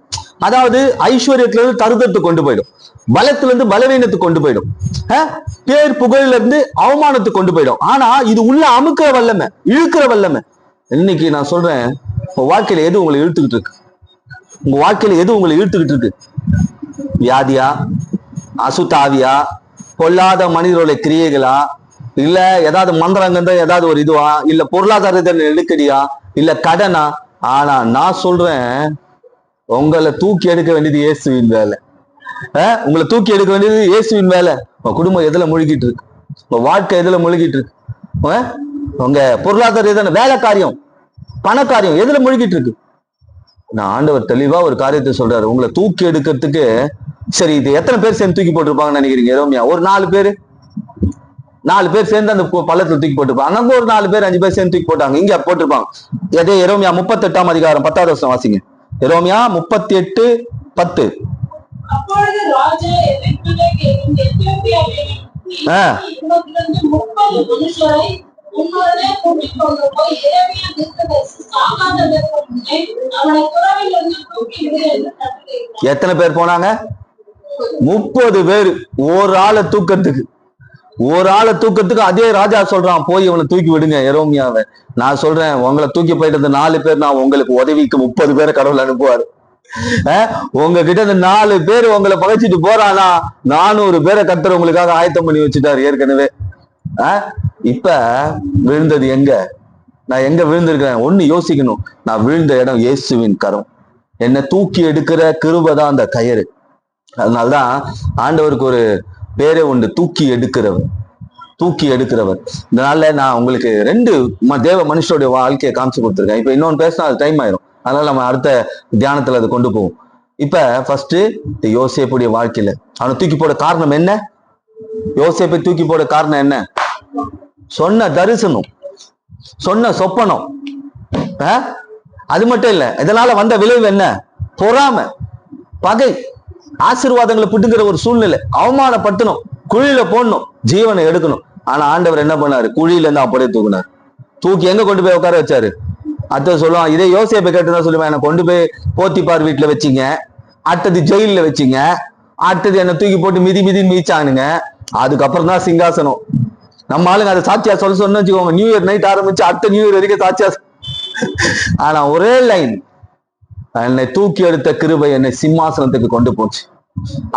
அதாவது ஐஸ்வர்யத்துல இருந்து தருதத்துக்கு கொண்டு போயிடும், பலத்துல இருந்து பலவீனத்துக்கு கொண்டு போயிடும், பேர் புகழில இருந்து அவமானத்துக்கு கொண்டு போயிடும். ஆனா இது உள்ள அமுக்கிற வல்லமை, இழுக்கிற வல்லமை. இன்னைக்கு நான் சொல்றேன், உங்க வாழ்க்கையில எது உங்களை இழுத்துக்கிட்டு இருக்கு? வியாதியா, அசுத்தாவியா, பொல்லாத மனிதர்களுடைய கிரியைகளா, இல்ல ஏதாவது மந்திரங்கந்த ஏதாவது ஒரு இதுவா, இல்ல பொருளாதார நெருக்கடியா, இல்ல கடனா? ஆனா நான் சொல்றேன், உங்களை தூக்கி எடுக்க வேண்டியது இயேசுவின் வேலை. உங்களை தூக்கி எடுக்க வேண்டியது இயேசுவின் வேலை. உங்க குடும்பம் எதுல முழுகிட்டு இருக்கு, உங்க வாழ்க்கை எதுல முழுகிட்டு இருக்கு, உங்க பொருளாதார எதுன வேலை காரியம், பண காரியம் எதுல முழுகிட்டு இருக்கு? நான் ஆண்டவர் தெளிவா ஒரு காரியத்தை சொல்றாரு, உங்களை தூக்கி எடுக்கிறதுக்கு. சரி, இது எத்தனை பேர் சேர்ந்து தூக்கி போட்டிருப்பாங்கன்னு நினைக்கிறீங்க? எரேமியா ஒரு 4 பேர் சேர்ந்து அந்த பள்ளத்துல தூக்கி போட்டிருப்பாங்க. அங்க ஒரு 4 பேர் 5 பேர் சேர்ந்து தூக்கி போட்டாங்க, இங்க போட்டிருப்பாங்க. அதே எரேமியா 38ஆம் அதிகாரம் 10வது வசனம் வாசிங்க. எரேமியா 38:10. அப்பொழுது ராஜா எகிப்திலிருந்து எத்தியோப்பியாவில் 30 மனுஷரை உன்னோடே கூட்டிக் கொண்டு போய் எரேமியா தீர்க்கதரிசி சாகாததற்கு முன்னே அவனை துறவிலிருந்து தூக்கிவிடு என்று கட்டளையிட்டார். எத்தனை பேர் போனாங்க? 30 பேர். ஒரு ஆளை தூக்கத்துக்கு ஒரு ஆளை தூக்கத்துக்கு அதே ராஜா சொல்றான், போய் இவனை தூக்கி விடுங்க எரோமியாவை. நான் சொல்றேன், உங்களை தூக்கி போயிட்டு இருந்த 4 பேர், நான் உங்களுக்கு உதவிக்கு 30 பேரை கடவுள் அனுப்புவாரு. உங்ககிட்ட இந்த 4 பேர் உங்களை பகைச்சிட்டு போறானா 400 பேரை கர்த்தர் உங்களுக்காக ஆயத்தம் பண்ணி வச்சுட்டாரு ஏற்கனவே. இப்ப விழுந்தது எங்க? நான் எங்க விழுந்திருக்கிறேன்? ஒண்ணு யோசிக்கணும். நான் விழுந்த இடம் இயேசுவின் கரம். என்னை தூக்கி எடுக்கிற கிருபை தான் அந்த கயிறு. அதனால்தான் ஆண்டவருக்கு ஒரு பேரே உண்டு, தூக்கி எடுக்கிறவர். தூக்கி எடுக்கிறவர். இதனால நான் உங்களுக்கு 2 தேவ மனுஷருடைய வாழ்க்கையை காமிச்சு கொடுத்துருக்கேன். இப்ப இன்னொன்னு பேசினா அது டைம் ஆயிரும். அதனால நம்ம அடுத்த தியானத்துல அதை கொண்டு போவோம். இப்ப ஃபர்ஸ்ட் யோசேப்புடைய வாழ்க்கையில அவனை தூக்கி போட காரணம் என்ன? யோசேப்பை தூக்கி போட காரணம் என்ன? சொன்ன தரிசனம், சொன்ன சொப்பனம். அது மட்டும் இல்ல, இதனால வந்த விளைவு என்ன? பொறாமை, பகை, ஆசீர்வாதங்களை பிடுங்குற ஒரு சூழ்நிலை, அவமானப்படுத்தணும், குழியில போடணும், ஜீவனை எடுக்கணும். ஆனா ஆண்டவர் என்ன பண்ணாரு? குழியில இருந்து அப்படியே தூக்குனார். தூக்கி எங்க கொண்டு போய் உட்கார வச்சாரு? அத்த சொல்லுவான், இதே யோசேப்பை கேட்டுதான் சொல்லுவேன், என்னை கொண்டு போய் போத்திபார் வீட்டுல வச்சிங்க, அடுத்தது ஜெயில வச்சிங்க, அடுத்தது என்னை தூக்கி போட்டு மிதி மிதிச்சானுங்க, அதுக்கப்புறம் தான் சிங்காசனம். நம்ம ஆளுங்க அதை சாட்சியா சொன்னு வச்சுக்கோங்க, நியூ இயர் நைட் ஆரம்பிச்சு அடுத்த நியூ இயர் வரைக்கும் சாட்சியா. ஆனா ஒரே லைன், என்னை தூக்கி எடுத்த கிருபை என்னை சிம்மாசனத்துக்கு கொண்டு போச்சு.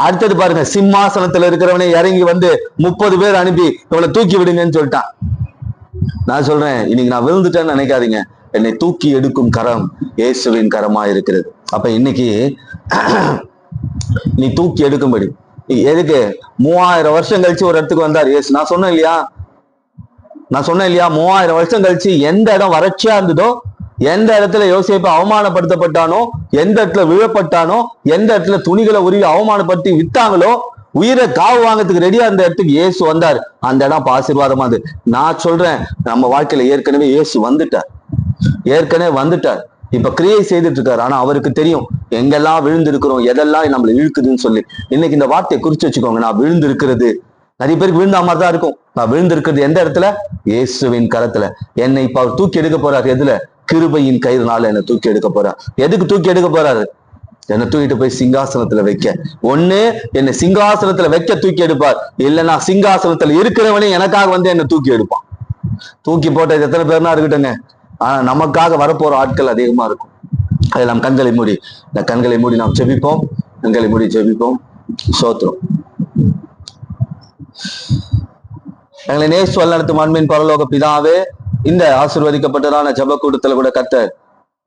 அடுத்தது பாருங்க, சிம்மாசனத்துல இருக்கிறவனே இறங்கி வந்து 30 பேர் அனுப்பி இவனை தூக்கி விடுங்கன்னு சொல்லிட்டான். நான் சொல்றேன், இன்னைக்கு நான் விழுந்துட்டேன்னு நினைக்காதீங்க, என்னை தூக்கி எடுக்கும் கரம் இயேசுவின் கரமா இருக்கிறது. அப்ப இன்னைக்கு நீ தூக்கி எடுக்கும்படி எதுக்கு 3000 வருஷம் கழிச்சு ஒரு இடத்துக்கு வந்தார் இயேசு. நான் சொன்னேன் இல்லையா 3000 வருஷம் கழிச்சு எந்த இடம் வறட்சியா இருந்ததோ, எந்த இடத்துல யோசேப்பு அவமானப்படுத்தப்பட்டானோ, எந்த இடத்துல விழப்பட்டானோ, எந்த இடத்துல துணிகளை உருவி அவமானப்படுத்தி வித்தாங்களோ, உயிரை காவு வாங்கறதுக்கு ரெடியா இருந்த இடத்துக்கு இயேசு வந்தார். அந்த இடம் ஆசீர்வாதமா அது. நான் சொல்றேன், நம்ம வாழ்க்கையில ஏற்கனவே இயேசு வந்துட்டார். இப்ப கிரியை செய்துட்டு இருக்காரு. ஆனா அவருக்கு தெரியும் எங்கெல்லாம் விழுந்து இருக்கிறோம், எதெல்லாம் நம்மள இழுக்குதுன்னு சொல்லி. இன்னைக்கு இந்த வார்த்தையை குறிச்சு வச்சுக்கோங்க. நான் விழுந்து இருக்கிறது, நிறைய பேருக்கு விழுந்த மாதிரி தான் இருக்கும். நான் விழுந்து இருக்கிறது எந்த இடத்துல? இயேசுவின் கரத்துல. என்னை இப்ப அவர் தூக்கி எடுக்க போறாரு. எதுல? கிருபையின் கயிறுனால என்னை தூக்கி எடுக்க போறார். எதுக்கு தூக்கி எடுக்க போறாரு? என்னை தூக்கிட்டு போய் சிங்காசனத்துல வைக்க. ஒண்ணு என்னை சிங்காசனத்துல வைக்க தூக்கி எடுப்பார், இல்லைன்னா சிங்காசனத்துல இருக்கிறவனே எனக்காக வந்து என்னை தூக்கி எடுப்பான். தூக்கி போட்டது எத்தனை பேர்னா இருக்கட்டுங்க, ஆனா நமக்காக வரப்போற ஆட்கள் அதிகமா இருக்கும். அதை நாம் கண்களை மூடி நாம் ஜெபிப்போம். கண்களை மூடி ஜெபிப்போம். சோத்திரம். எங்களை நேசு வல்லனத்து அன்பின் பரலோக பிதாவே, இந்த ஆசீர்வதிக்கப்பட்டதான ஜெப கூட்டத்துல கூட கர்த்தர்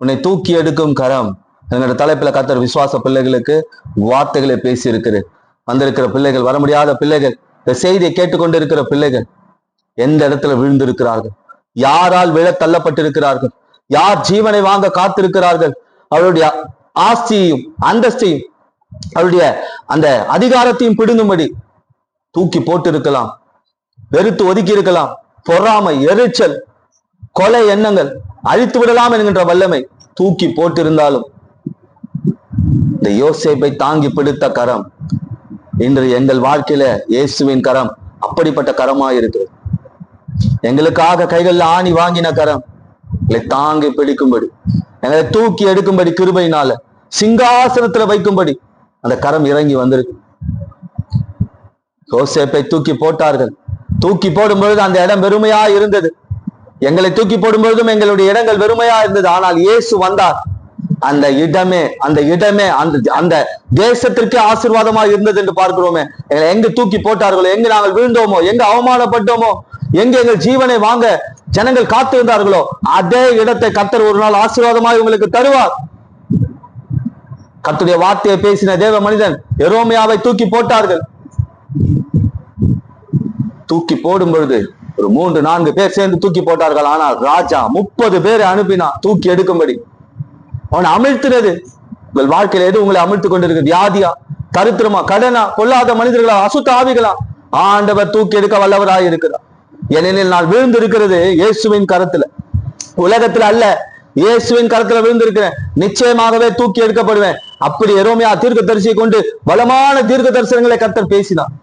உன்னை தூக்கி எடுக்கும் கரம் எங்களோட தலைப்புல கர்த்தர் விசுவாச பிள்ளைகளுக்கு வார்த்தைகளை பேசி இருக்கிறேன். வந்திருக்கிற பிள்ளைகள், வர முடியாத பிள்ளைகள், இந்த செய்தியை கேட்டுக்கொண்டு இருக்கிற பிள்ளைகள் எந்த இடத்துல விழுந்திருக்கிறார்கள், யாரால் விழ தள்ளப்பட்டிருக்கிறார்கள், யார் ஜீவனை வாங்க காத்திருக்கிறார்கள், அவருடைய ஆஸ்தியையும் அந்தஸ்தையும் அவருடைய அந்த அதிகாரத்தையும் பிடுங்கும்படி தூக்கி போட்டு இருக்கலாம், வெறுத்து ஒதுக்கி இருக்கலாம், பொறாமை, எரிச்சல், கொலை எண்ணங்கள் அழித்து விடலாம் என்கின்ற வல்லமை தூக்கி போட்டிருந்தாலும் இந்த யோசேப்பை தாங்கி பிடித்த கரம் இன்று எங்கள் வாழ்க்கையில இயேசுவின் கரம் அப்படிப்பட்ட கரமாய் இருக்கிறது. எங்களுக்காக கைகள்ல ஆணி வாங்கின கரம் எங்களை தாங்கி பிடிக்கும்படி, எங்களை தூக்கி எடுக்கும்படி, கிருபையினால சிங்காசனத்துல வைக்கும்படி அந்த கரம் இறங்கி வந்திருக்கு. யோசேப்பை தூக்கி போட்டார்கள். தூக்கி போடும் பொழுது அந்த இடம் வெறுமையா இருந்தது. எங்களை தூக்கி போடும் பொழுதும் எங்களுடைய இடங்கள் வெறுமையா இருந்தது. ஆனால் இயேசு வந்தார். அந்த இடமே அந்த தேசத்திற்கே ஆசீர்வாதமா இருந்தது என்று பார்க்கிறோமே. எங்களை எங்க தூக்கி போட்டார்களோ, எங்க நாங்கள் விழுந்தோமோ, எங்க அவமானப்பட்டோமோ, எங்க எங்கள் ஜீவனை வாங்க ஜனங்கள் காத்திருந்தார்களோ, அதே இடத்தை கர்த்தர் ஒரு நாள் ஆசீர்வாதமாக உங்களுக்கு தருவார். கர்த்தருடைய வார்த்தையை பேசின தேவ மனிதன் எரோமியாவை தூக்கி போட்டார்கள். தூக்கி போடும் பொழுது ஒரு 3-4 பேர் சேர்ந்து தூக்கி போட்டார்கள். ஆனால் ராஜா 30 பேரை அனுப்பினா தூக்கி எடுக்கும்படி. அவனை அமிழ்த்தினது. உங்கள் வாழ்க்கையில எது உங்களை அமிழ்த்து கொண்டிருக்கு? வியாதியா, தரித்திரமா, கடனா, கொல்லாத மனிதர்களா, அசுத்த ஆவிகளா? ஆண்டவர் தூக்கி எடுக்க வல்லவராய் இருக்கிறார். ஏனெனில் நான் விழுந்து இருக்கிறது இயேசுவின் கரத்துல, உலகத்துல அல்ல, இயேசுவின் கரத்துல விழுந்து இருக்கிறேன். நிச்சயமாகவே தூக்கி எடுக்கப்படுவேன். அப்படி எரோமியா தீர்க்க தரிசியை கொண்டு பலமான தீர்க்க தரிசனங்களை கர்த்தர் பேசினார்.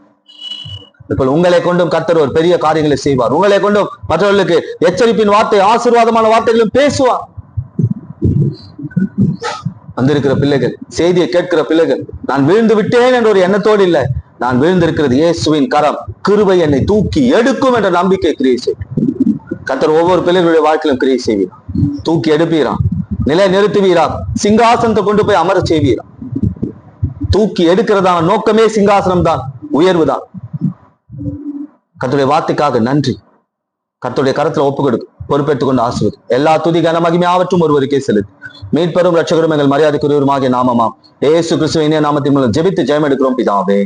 இப்போ உங்களை கொண்டும் கர்த்தர் ஒரு பெரிய காரியங்களை செய்வார். உங்களை கொண்டும் மற்றவர்களுக்கு எச்சரிப்பின் வார்த்தை, ஆசீர்வாதமான வார்த்தைகளும் பேசுவார். வந்திருக்கிற பிள்ளைகள், செய்தியை கேட்கிற பிள்ளைகள், நான் விழுந்து விட்டேன் என்ற ஒரு எண்ணத்தோடு இல்லை, நான் விழுந்திருக்கிறது இயேசுவின் கரம், கிருபை என்னை தூக்கி எடுக்கும் என்ற நம்பிக்கை கிரியை செய்யும். கர்த்தர் ஒவ்வொரு பிள்ளைகளுடைய வாழ்க்கையிலும் கிரியை செய்வீரான், தூக்கி எடுப்பீரான், நிலை நிறுத்துவீரான், சிங்காசனத்தை கொண்டு போய் அமர செய்வீரான். தூக்கி எடுக்கிறதான நோக்கமே சிங்காசனம் தான், உயர்வு தான். கர்த்தருடைய வார்த்தைக்காக நன்றி. கர்த்தருடைய கரத்துல ஒப்பு கொடுக்கும், பொறுப்பேற்றுக் கொண்டு ஆசிர்வதி. எல்லா துதி கன மகிமையாவற்றும் ஒருவருக்கே செலுத்து. மீட்பெரும் ரட்சகரும் எங்கள் மரியாதைக்குரியவருமாகிய நாமமாம் இயேசு கிறிஸ்துவின் இனிய நாமத்தின் மூலம் ஜெபித்து ஜெயம் எடுக்கிறோம் பிதாவே.